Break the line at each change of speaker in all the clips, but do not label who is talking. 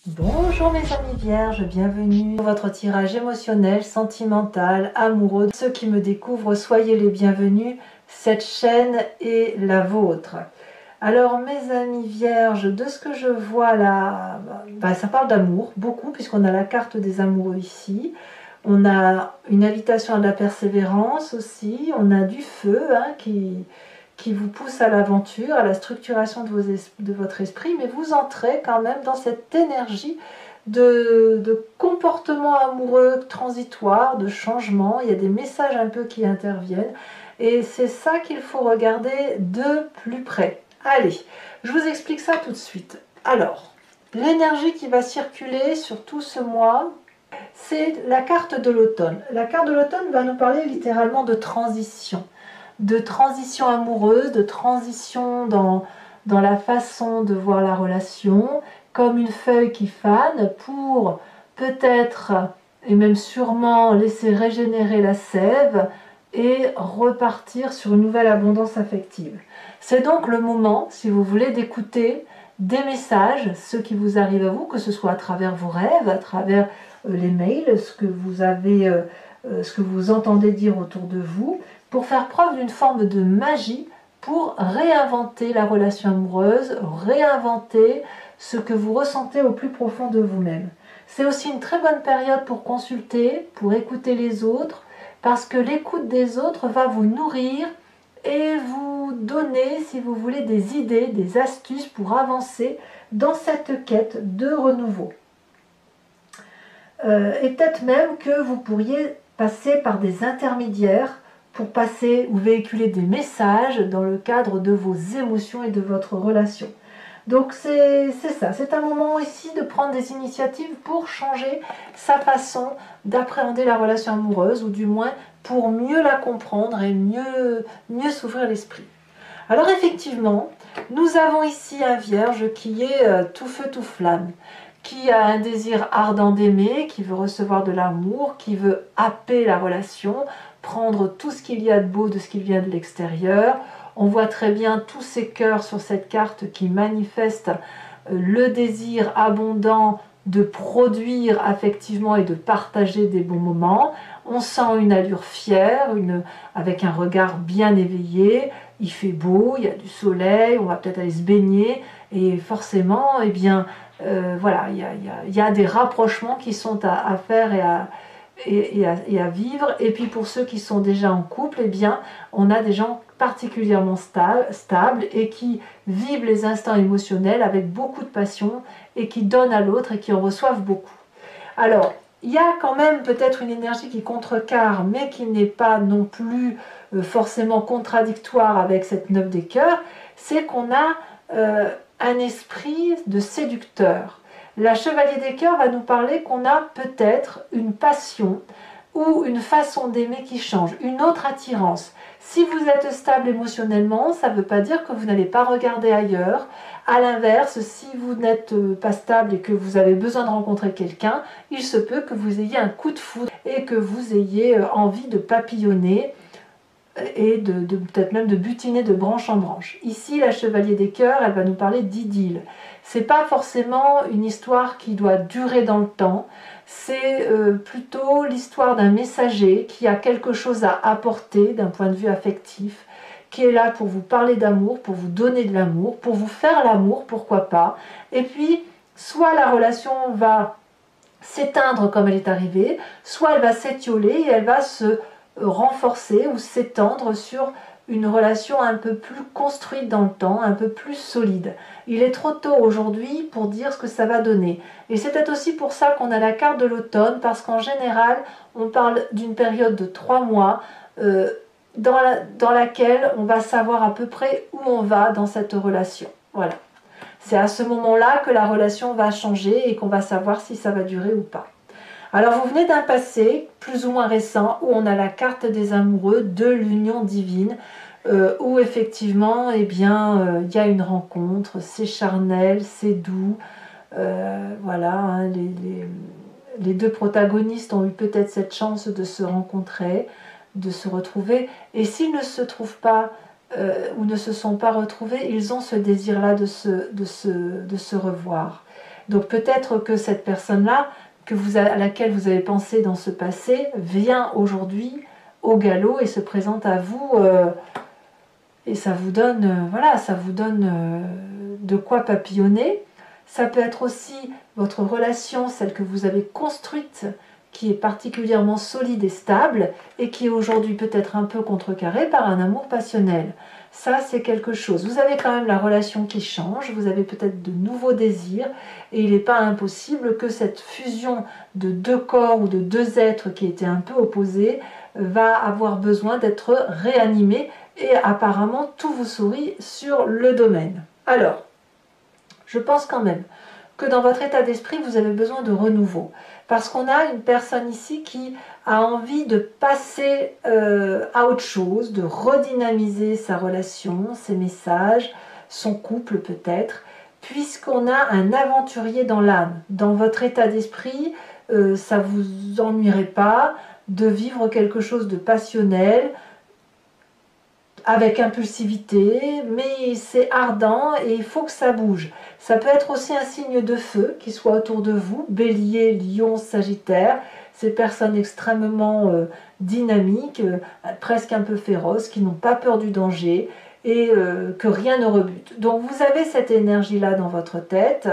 Bonjour mes amis vierges, bienvenue pour votre tirage émotionnel, sentimental, amoureux. Ceux qui me découvrent, soyez les bienvenus, cette chaîne est la vôtre. Alors mes amis vierges, de ce que je vois là, ça parle d'amour, beaucoup, puisqu'on a la carte des amoureux ici. On a une invitation à la persévérance aussi, on a du feu qui vous pousse à l'aventure, à la structuration de votre esprit, mais vous entrez quand même dans cette énergie de comportement amoureux transitoire, de changement. Il y a des messages un peu qui interviennent, et c'est ça qu'il faut regarder de plus près. Allez, je vous explique ça tout de suite. Alors, l'énergie qui va circuler sur tout ce mois, c'est la carte de l'automne. La carte de l'automne va nous parler littéralement de transition amoureuse, de transition dans la façon de voir la relation, comme une feuille qui fane pour peut-être et même sûrement laisser régénérer la sève et repartir sur une nouvelle abondance affective. C'est donc le moment, si vous voulez, d'écouter des messages, ceux qui vous arrivent à vous, que ce soit à travers vos rêves, à travers les mails, ce que vous entendez dire autour de vous, pour faire preuve d'une forme de magie, pour réinventer la relation amoureuse, réinventer ce que vous ressentez au plus profond de vous-même. C'est aussi une très bonne période pour consulter, pour écouter les autres, parce que l'écoute des autres va vous nourrir et vous donner, si vous voulez, des idées, des astuces pour avancer dans cette quête de renouveau. Et peut-être même que vous pourriez passer par des intermédiaires pour passer ou véhiculer des messages dans le cadre de vos émotions et de votre relation. Donc c'est ça, c'est un moment ici de prendre des initiatives pour changer sa façon d'appréhender la relation amoureuse, ou du moins pour mieux la comprendre et mieux s'ouvrir l'esprit. Alors effectivement, nous avons ici un vierge qui est tout feu tout flamme, qui a un désir ardent d'aimer, qui veut recevoir de l'amour, qui veut happer la relation, prendre tout ce qu'il y a de beau de ce qui vient de l'extérieur. On voit très bien tous ces cœurs sur cette carte qui manifestent le désir abondant de produire affectivement et de partager des bons moments. On sent une allure fière, avec un regard bien éveillé. Il fait beau, il y a du soleil, on va peut-être aller se baigner, et forcément, voilà, il y a des rapprochements qui sont à faire et à vivre. Et puis pour ceux qui sont déjà en couple, on a des gens particulièrement stables et qui vivent les instants émotionnels avec beaucoup de passion et qui donnent à l'autre et qui en reçoivent beaucoup. Alors, il y a quand même peut-être une énergie qui contrecarre, mais qui n'est pas non plus forcément contradictoire avec cette 9 des cœurs, c'est qu'on a un esprit de séducteur. La chevalier des cœurs va nous parler qu'on a peut-être une passion ou une façon d'aimer qui change, une autre attirance. Si vous êtes stable émotionnellement, ça ne veut pas dire que vous n'allez pas regarder ailleurs. À l'inverse, si vous n'êtes pas stable et que vous avez besoin de rencontrer quelqu'un, il se peut que vous ayez un coup de foudre et que vous ayez envie de papillonner et peut-être même de butiner de branche en branche. Ici, la chevalier des cœurs, elle va nous parler d'idylle. C'est pas forcément une histoire qui doit durer dans le temps, c'est plutôt l'histoire d'un messager qui a quelque chose à apporter d'un point de vue affectif, qui est là pour vous parler d'amour, pour vous donner de l'amour, pour vous faire l'amour, pourquoi pas. Et puis, soit la relation va s'éteindre comme elle est arrivée, soit elle va s'étioler et elle va se renforcer ou s'étendre sur une relation un peu plus construite dans le temps, un peu plus solide. Il est trop tôt aujourd'hui pour dire ce que ça va donner. Et c'est peut-être aussi pour ça qu'on a la carte de l'automne, parce qu'en général, on parle d'une période de 3 mois dans laquelle on va savoir à peu près où on va dans cette relation. Voilà. C'est à ce moment-là que la relation va changer et qu'on va savoir si ça va durer ou pas. Alors vous venez d'un passé plus ou moins récent où on a la carte des amoureux de l'union divine, où effectivement il y a une rencontre, c'est charnel, c'est doux, voilà, hein, les deux protagonistes ont eu peut-être cette chance de se rencontrer, de se retrouver, et s'ils ne se trouvent pas ou ne se sont pas retrouvés, ils ont ce désir-là de se revoir. Donc peut-être que cette personne-là, à laquelle vous avez pensé dans ce passé, vient aujourd'hui au galop et se présente à vous, et ça vous donne, voilà, ça vous donne de quoi papillonner. Ça peut être aussi votre relation, celle que vous avez construite, qui est particulièrement solide et stable, et qui est aujourd'hui peut-être un peu contrecarrée par un amour passionnel. Ça, c'est quelque chose. Vous avez quand même la relation qui change, vous avez peut-être de nouveaux désirs, et il n'est pas impossible que cette fusion de deux corps ou de deux êtres qui étaient un peu opposés va avoir besoin d'être réanimée, et apparemment tout vous sourit sur le domaine. Alors, je pense quand même que dans votre état d'esprit, vous avez besoin de renouveau. Parce qu'on a une personne ici qui a envie de passer à autre chose, de redynamiser sa relation, ses messages, son couple peut-être, puisqu'on a un aventurier dans l'âme. Dans votre état d'esprit, ça ne vous ennuierait pas de vivre quelque chose de passionnel, avec impulsivité, mais c'est ardent et il faut que ça bouge. Ça peut être aussi un signe de feu qui soit autour de vous, Bélier, Lion, Sagittaire, ces personnes extrêmement dynamiques, presque un peu féroces, qui n'ont pas peur du danger et que rien ne rebute. Donc vous avez cette énergie-là dans votre tête,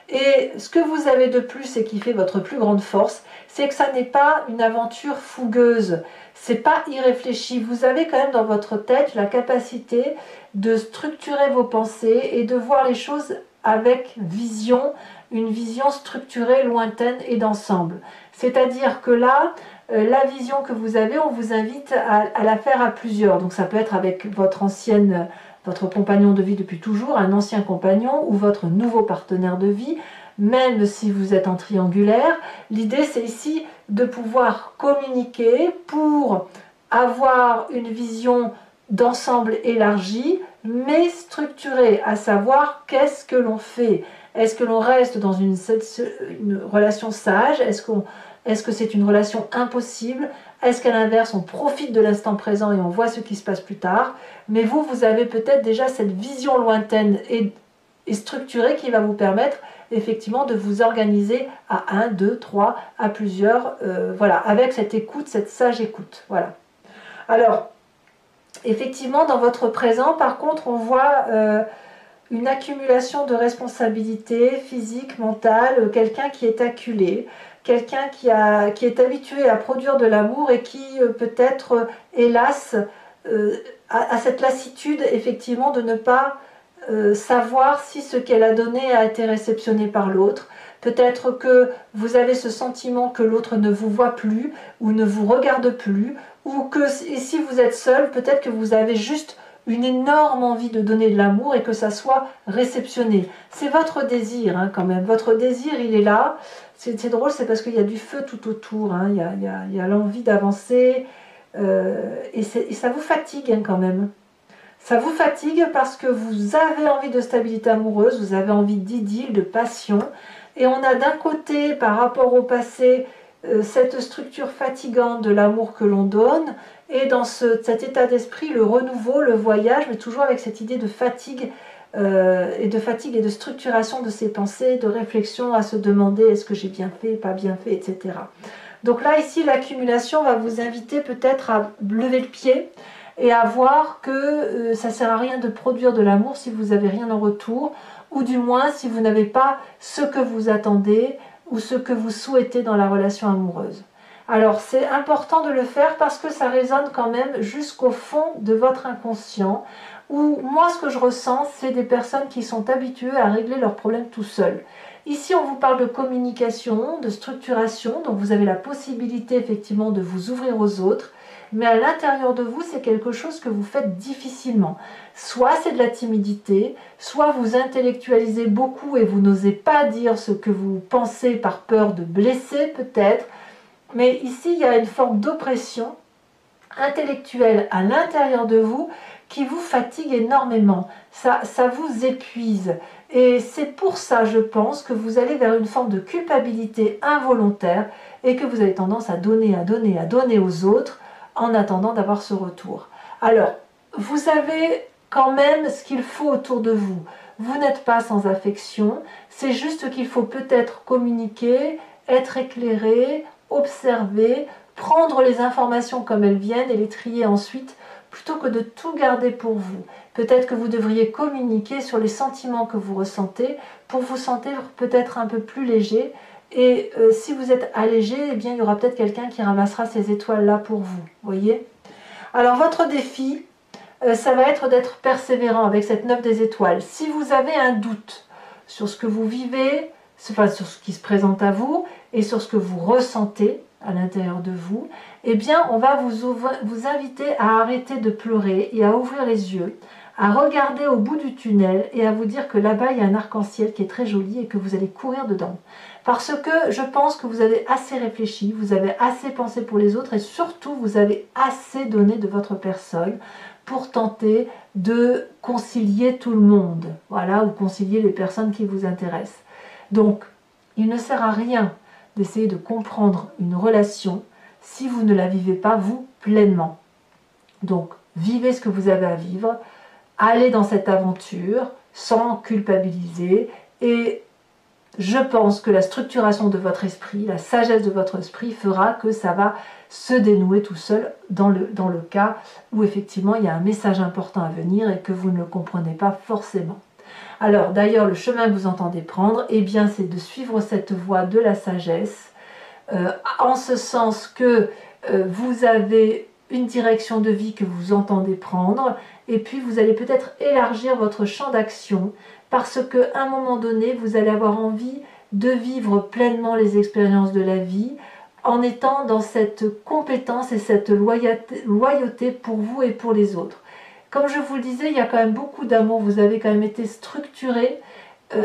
et ce que vous avez de plus et qui fait votre plus grande force, c'est que ça n'est pas une aventure fougueuse, c'est pas irréfléchi. Vous avez quand même dans votre tête la capacité de structurer vos pensées et de voir les choses avec vision, une vision structurée, lointaine et d'ensemble. C'est-à-dire que là, la vision que vous avez, on vous invite à la faire à plusieurs. Donc ça peut être avec votre compagnon de vie depuis toujours, un ancien compagnon ou votre nouveau partenaire de vie, même si vous êtes en triangulaire. L'idée, c'est ici de pouvoir communiquer pour avoir une vision d'ensemble élargie, mais structurée, à savoir qu'est-ce que l'on fait. Est-ce que l'on reste dans une relation sage? Est-ce que c'est une relation impossible? Est-ce qu'à l'inverse, on profite de l'instant présent et on voit ce qui se passe plus tard? Mais vous avez peut-être déjà cette vision lointaine et structurée qui va vous permettre effectivement de vous organiser à 1, 2, 3, à plusieurs, voilà, avec cette écoute, cette sage écoute. Voilà. Alors, effectivement, dans votre présent, par contre, on voit une accumulation de responsabilités physiques, mentales, quelqu'un qui est acculé, quelqu'un qui est habitué à produire de l'amour et qui peut-être, hélas, a cette lassitude, effectivement, de ne pas savoir si ce qu'elle a donné a été réceptionné par l'autre. Peut-être que vous avez ce sentiment que l'autre ne vous voit plus ou ne vous regarde plus, ou que si vous êtes seul, peut-être que vous avez juste une énorme envie de donner de l'amour et que ça soit réceptionné. C'est votre désir quand même, votre désir il est là. C'est drôle, c'est parce qu'il y a du feu tout autour, il y a l'envie d'avancer et ça vous fatigue quand même. Ça vous fatigue parce que vous avez envie de stabilité amoureuse, vous avez envie d'idylle, de passion. Et on a d'un côté, par rapport au passé, cette structure fatigante de l'amour que l'on donne. Et dans cet état d'esprit, le renouveau, le voyage, mais toujours avec cette idée de fatigue et de structuration de ses pensées, de réflexion à se demander est-ce que j'ai bien fait, pas bien fait, etc. Donc là, ici, l'accumulation va vous inviter peut-être à lever le pied et à voir que ça ne sert à rien de produire de l'amour si vous n'avez rien en retour, ou du moins si vous n'avez pas ce que vous attendez ou ce que vous souhaitez dans la relation amoureuse. Alors c'est important de le faire parce que ça résonne quand même jusqu'au fond de votre inconscient, où moi ce que je ressens, c'est des personnes qui sont habituées à régler leurs problèmes tout seuls. Ici on vous parle de communication, de structuration, donc vous avez la possibilité effectivement de vous ouvrir aux autres, mais à l'intérieur de vous, c'est quelque chose que vous faites difficilement. Soit c'est de la timidité, soit vous intellectualisez beaucoup et vous n'osez pas dire ce que vous pensez par peur de blesser peut-être. Mais ici, il y a une forme d'oppression intellectuelle à l'intérieur de vous qui vous fatigue énormément. Ça vous épuise. Et c'est pour ça, je pense, que vous allez vers une forme de culpabilité involontaire et que vous avez tendance à donner aux autres en attendant d'avoir ce retour. Alors, vous avez quand même ce qu'il faut autour de vous. vous n'êtes pas sans affection, c'est juste qu'il faut peut-être communiquer, être éclairé, observer, prendre les informations comme elles viennent et les trier ensuite, plutôt que de tout garder pour vous. Peut-être que vous devriez communiquer sur les sentiments que vous ressentez pour vous sentir peut-être un peu plus léger. Et si vous êtes allégé, eh bien, il y aura peut-être quelqu'un qui ramassera ces étoiles-là pour vous. Voyez ? Alors, votre défi, ça va être d'être persévérant avec cette 9 des étoiles. Si vous avez un doute sur ce que vous vivez, enfin, sur ce qui se présente à vous et sur ce que vous ressentez à l'intérieur de vous, eh bien, on va vous inviter à arrêter de pleurer et à ouvrir les yeux, à regarder au bout du tunnel et à vous dire que là-bas, il y a un arc-en-ciel qui est très joli et que vous allez courir dedans. Parce que je pense que vous avez assez réfléchi, vous avez assez pensé pour les autres et surtout, vous avez assez donné de votre personne pour tenter de concilier tout le monde, voilà, ou concilier les personnes qui vous intéressent. Donc, il ne sert à rien d'essayer de comprendre une relation si vous ne la vivez pas, vous, pleinement. Donc, vivez ce que vous avez à vivre, allez dans cette aventure sans culpabiliser et je pense que la structuration de votre esprit, la sagesse de votre esprit fera que ça va se dénouer tout seul dans le cas où effectivement il y a un message important à venir et que vous ne le comprenez pas forcément. Alors d'ailleurs le chemin que vous entendez prendre, eh bien c'est de suivre cette voie de la sagesse, en ce sens que vous avez une direction de vie que vous entendez prendre et puis vous allez peut-être élargir votre champ d'action parce qu'à un moment donné vous allez avoir envie de vivre pleinement les expériences de la vie en étant dans cette compétence et cette loyauté pour vous et pour les autres. Comme je vous le disais, il y a quand même beaucoup d'amour, vous avez quand même été structuré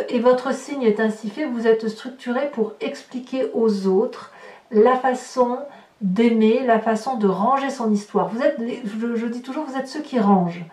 et votre signe est ainsi fait, vous êtes structuré pour expliquer aux autres la façon d'aimer, la façon de ranger son histoire. Vous êtes, je dis toujours, vous êtes ceux qui rangent,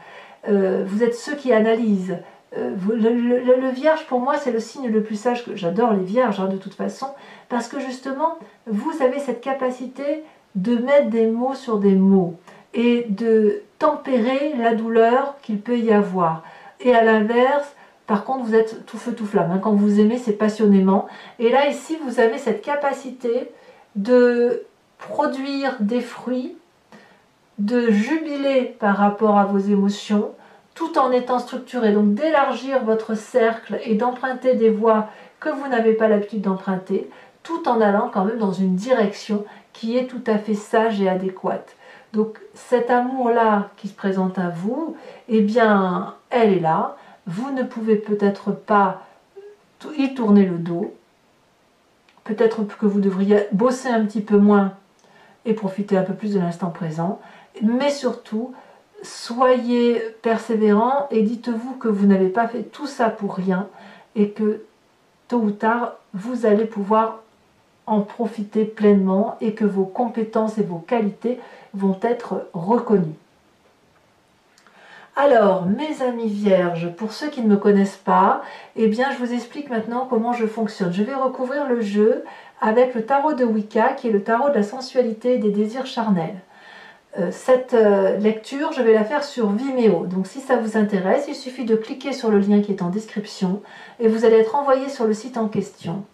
vous êtes ceux qui analysent. Le vierge, pour moi, c'est le signe le plus sage. J'adore les vierges, hein, de toute façon, parce que justement, vous avez cette capacité de mettre des mots sur des mots et de tempérer la douleur qu'il peut y avoir. Et à l'inverse, par contre, vous êtes tout feu, tout flamme. Hein. Quand vous aimez, c'est passionnément. Et là, ici, vous avez cette capacité de produire des fruits, de jubiler par rapport à vos émotions, tout en étant structuré. Donc d'élargir votre cercle et d'emprunter des voies que vous n'avez pas l'habitude d'emprunter, tout en allant quand même dans une direction qui est tout à fait sage et adéquate. Donc cet amour-là qui se présente à vous, eh bien, elle est là. Vous ne pouvez peut-être pas y tourner le dos. Peut-être que vous devriez bosser un petit peu moins et profiter un peu plus de l'instant présent. Mais surtout, soyez persévérants et dites-vous que vous n'avez pas fait tout ça pour rien et que tôt ou tard, vous allez pouvoir en profiter pleinement et que vos compétences et vos qualités vont être reconnues. Alors, mes amis vierges, pour ceux qui ne me connaissent pas, eh bien, je vous explique maintenant comment je fonctionne. Je vais recouvrir le jeu avec le tarot de Wicca, qui est le tarot de la sensualité et des désirs charnels. Cette lecture, je vais la faire sur Vimeo. Donc, si ça vous intéresse, il suffit de cliquer sur le lien qui est en description et vous allez être envoyé sur le site en question.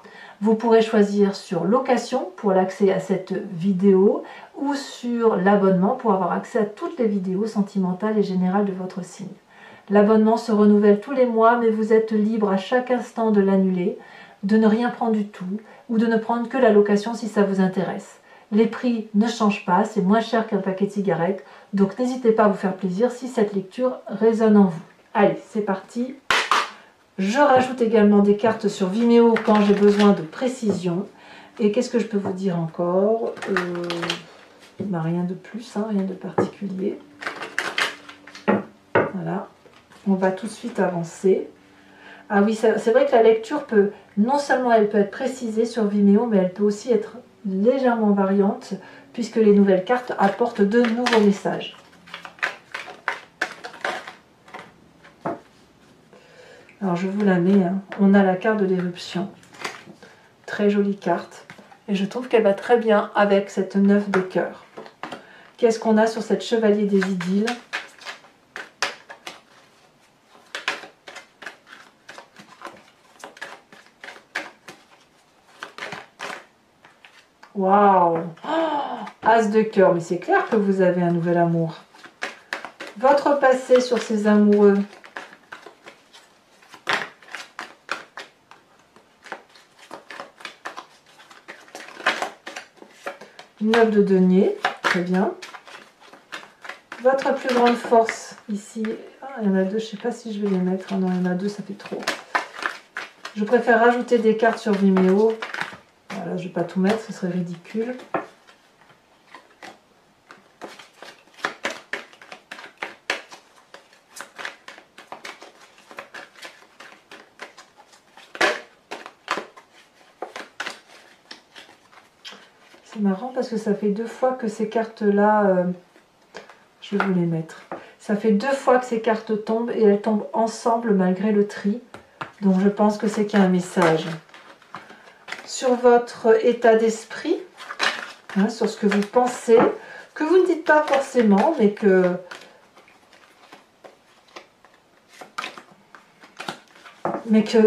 Vous pourrez choisir sur location pour l'accès à cette vidéo ou sur l'abonnement pour avoir accès à toutes les vidéos sentimentales et générales de votre signe. L'abonnement se renouvelle tous les mois, mais vous êtes libre à chaque instant de l'annuler, de ne rien prendre du tout ou de ne prendre que la location si ça vous intéresse. Les prix ne changent pas, c'est moins cher qu'un paquet de cigarettes, donc n'hésitez pas à vous faire plaisir si cette lecture résonne en vous. Allez, c'est parti. Je rajoute également des cartes sur Vimeo quand j'ai besoin de précision. Et qu'est-ce que je peux vous dire encore rien de plus, hein, rien de particulier. Voilà, on va tout de suite avancer. Ah oui, c'est vrai que la lecture peut, non seulement elle peut être précisée sur Vimeo, mais elle peut aussi être légèrement variante, puisque les nouvelles cartes apportent de nouveaux messages. Alors je vous la mets, hein. On a la carte de l'éruption, très jolie carte, et je trouve qu'elle va très bien avec cette 9 de cœur. Qu'est-ce qu'on a sur cette chevalier des idylles? Waouh! Oh, As de cœur, mais c'est clair que vous avez un nouvel amour. Votre passé sur ces amoureux. 9 de denier, très bien. Votre plus grande force, ici, il y en a deux, je ne sais pas si je vais les mettre. Ah non, il y en a deux, ça fait trop. Je préfère rajouter des cartes sur Vimeo. Voilà, je ne vais pas tout mettre, ce serait ridicule. C'est marrant parce que ça fait 2 fois que ces cartes-là, je vais vous les mettre. Ça fait 2 fois que ces cartes tombent et elles tombent ensemble malgré le tri. Donc je pense que c'est qu'il y a un message. Sur votre état d'esprit, hein, sur ce que vous pensez, que vous ne dites pas forcément, mais que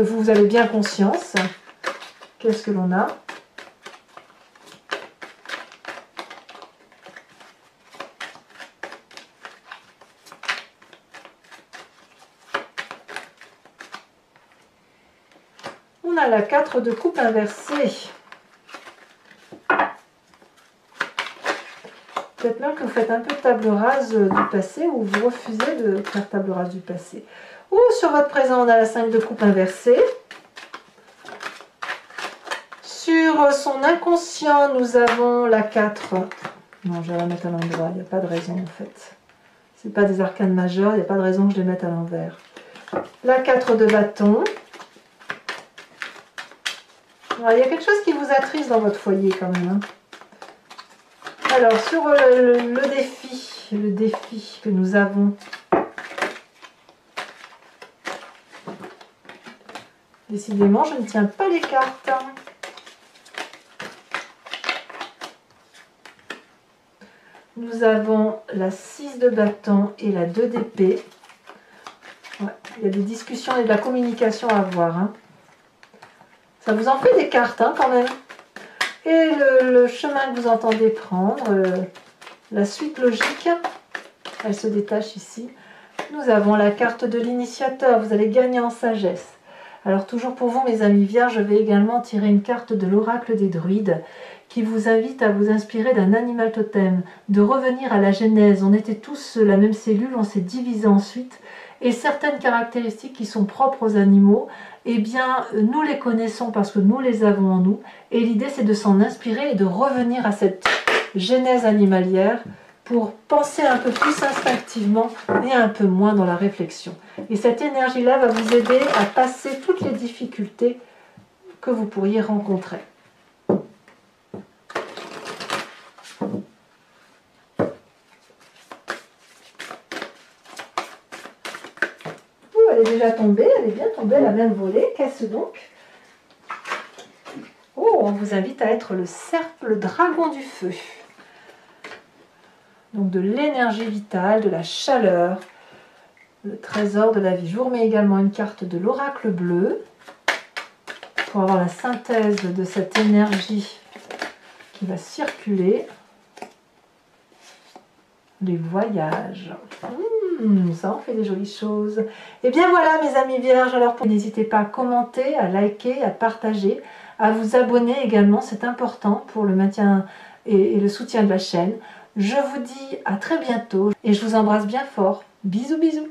vous avez bien conscience. Qu'est-ce que l'on a ? On a la 4 de coupe inversée. Peut-être même que vous faites un peu table rase du passé ou vous refusez de faire table rase du passé. Ou sur votre présent, on a la 5 de coupe inversée. Sur son inconscient, nous avons la 4. Non, je vais la mettre à l'endroit, il n'y a pas de raison en fait. Ce n'est pas des arcanes majeures, il n'y a pas de raison que je les mette à l'envers. La 4 de bâton. Alors, il y a quelque chose qui vous attriste dans votre foyer quand même. Hein. Alors, sur le défi que nous avons, décidément, je ne tiens pas les cartes. Nous avons la 6 de bâton et la 2 d'épée. Ouais, il y a des discussions et de la communication à avoir. Hein. Ça vous en fait des cartes hein, quand même. Et le chemin que vous entendez prendre, la suite logique, elle se détache ici. Nous avons la carte de l'initiateur, vous allez gagner en sagesse. Alors toujours pour vous mes amis vierges, je vais également tirer une carte de l'oracle des druides qui vous invite à vous inspirer d'un animal totem, de revenir à la genèse. On était tous la même cellule, on s'est divisé ensuite. Et certaines caractéristiques qui sont propres aux animaux, eh bien, nous les connaissons parce que nous les avons en nous. Et l'idée, c'est de s'en inspirer et de revenir à cette genèse animalière pour penser un peu plus instinctivement et un peu moins dans la réflexion. Et cette énergie-là va vous aider à passer toutes les difficultés que vous pourriez rencontrer. Elle est déjà tombée, elle est bien tombée, elle a même volé. Qu'est-ce donc? Oh, on vous invite à être le dragon du feu. Donc de l'énergie vitale, de la chaleur, le trésor de la vie. Je vous remets également une carte de l'oracle bleu pour avoir la synthèse de cette énergie qui va circuler. Les voyages. Ça en fait des jolies choses. Et bien voilà mes amis vierges, alors n'hésitez pas à commenter, à liker, à partager, à vous abonner également, c'est important pour le maintien et le soutien de la chaîne. Je vous dis à très bientôt et je vous embrasse bien fort. Bisous bisous.